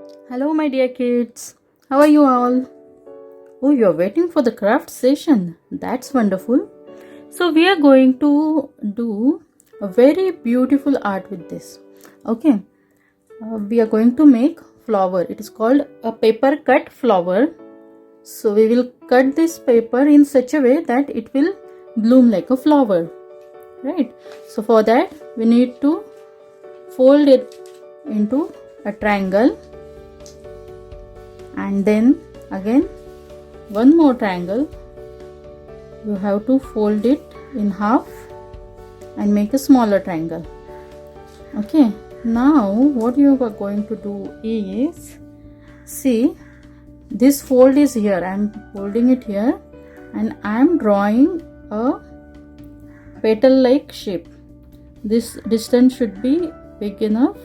Hello, my dear kids. How are you all? Oh, you're waiting for the craft session. That's wonderful. So, we are going to do a very beautiful art with this. Okay, we are going to make flower. It is called a paper cut flower. So, we will cut this paper in such a way that it will bloom like a flower. Right? So, for that, we need to fold it into a triangle, and then again one more triangle. You have to fold it in half and make a smaller triangle. Okay, now what you are going to do is, see, this fold is here. I am holding it here and I am drawing a petal like shape. This distance should be big enough,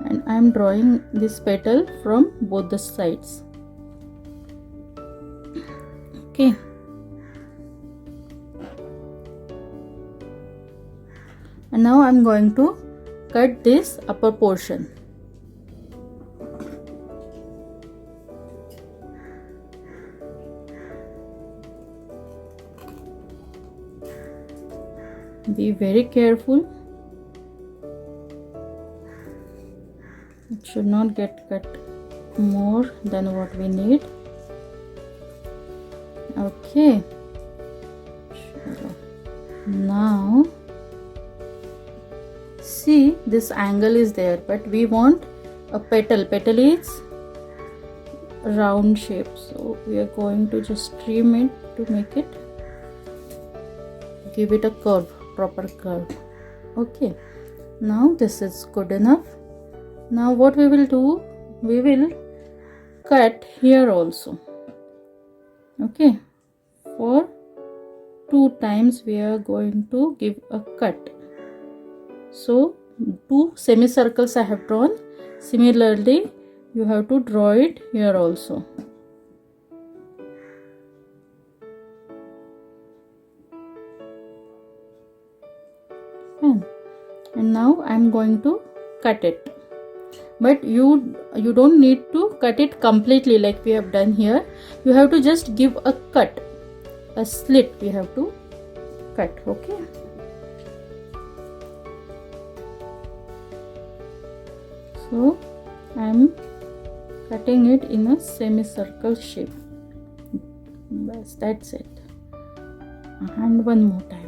and I am drawing this petal from both the sides. Okay, and now I am going to cut this upper portion. Be very careful. It should not get cut more than what we need. Okay, now see, this angle is there, but we want a petal. Petal is round shape, so we are going to just trim it to make it, give it a curve, proper curve. Okay, now this is good enough. Now what we will do, we will cut here also. Okay, for 2 times we are going to give a cut. So 2 semicircles I have drawn. Similarly, you have to draw it here also. And now I am going to cut it. But you don't need to cut it completely like we have done here. You have to just give a cut, a slit we have to cut. Okay, so I am cutting it in a semicircle shape. Bas, that's it. And one more time.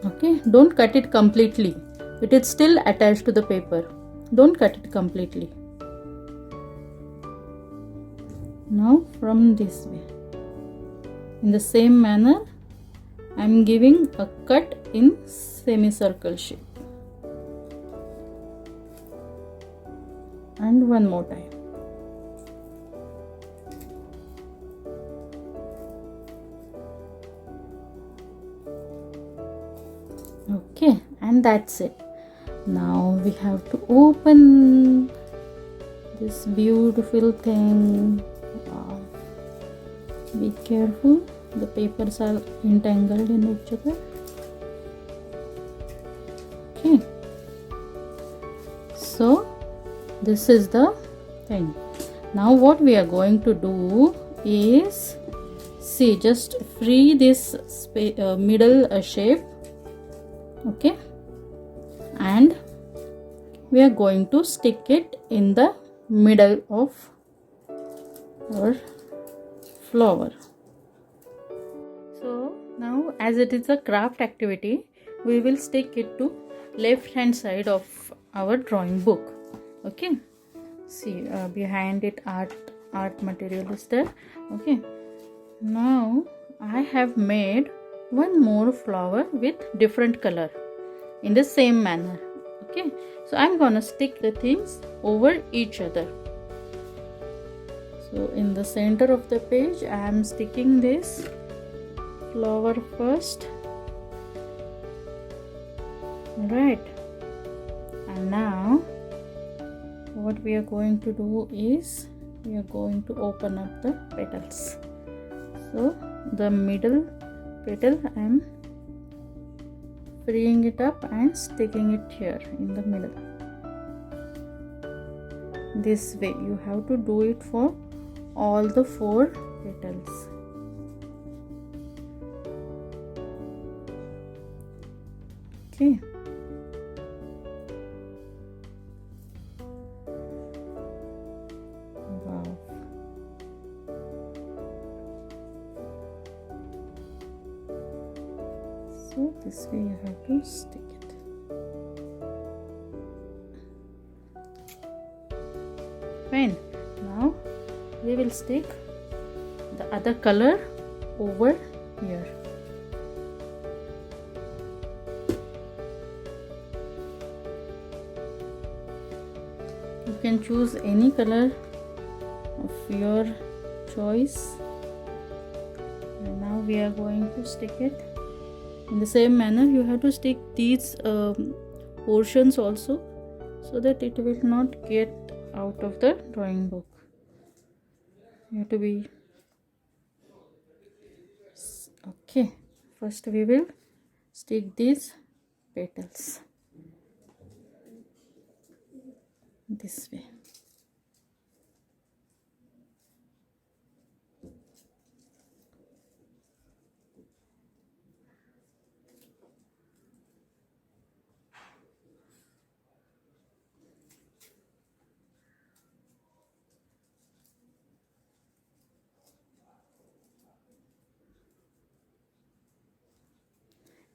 Okay, don't cut it completely. It is still attached to the paper. Don't cut it completely. Now from this way, in the same manner, I am giving a cut in semicircle shape. And one more time. Okay, and that's it. Now we have to open this beautiful thing. Wow. Be careful, the papers are entangled in each other. Okay, so this is the thing. Now what we are going to do is, see, just free this middle shape. Okay, and we are going to stick it in the middle of our flower. So now, as it is a craft activity, we will stick it to left hand side of our drawing book. Okay, see, behind it art material is there. Okay, now I have made one more flower with different color in the same manner. Okay, so I'm gonna stick the things over each other. So in the center of the page I am sticking this flower first. Right, and now what we are going to do is, we are going to open up the petals. So the middle petal I am freeing it up and sticking it here in the middle. This way you have to do it for all the 4 petals. Okay. Wow. So this way you have to stick it. Fine. Now we will stick the other color over here. You can choose any color of your choice. And now we are going to stick it in the same manner. You have to stick these portions also, so that it will not get out of the drawing book. You have to be okay. First we will stick these petals this way.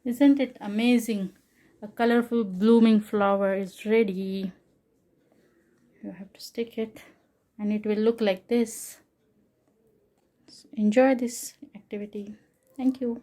Isn't it amazing? A colorful blooming flower is ready. You have to stick it and it will look like this. So enjoy this activity. Thank you.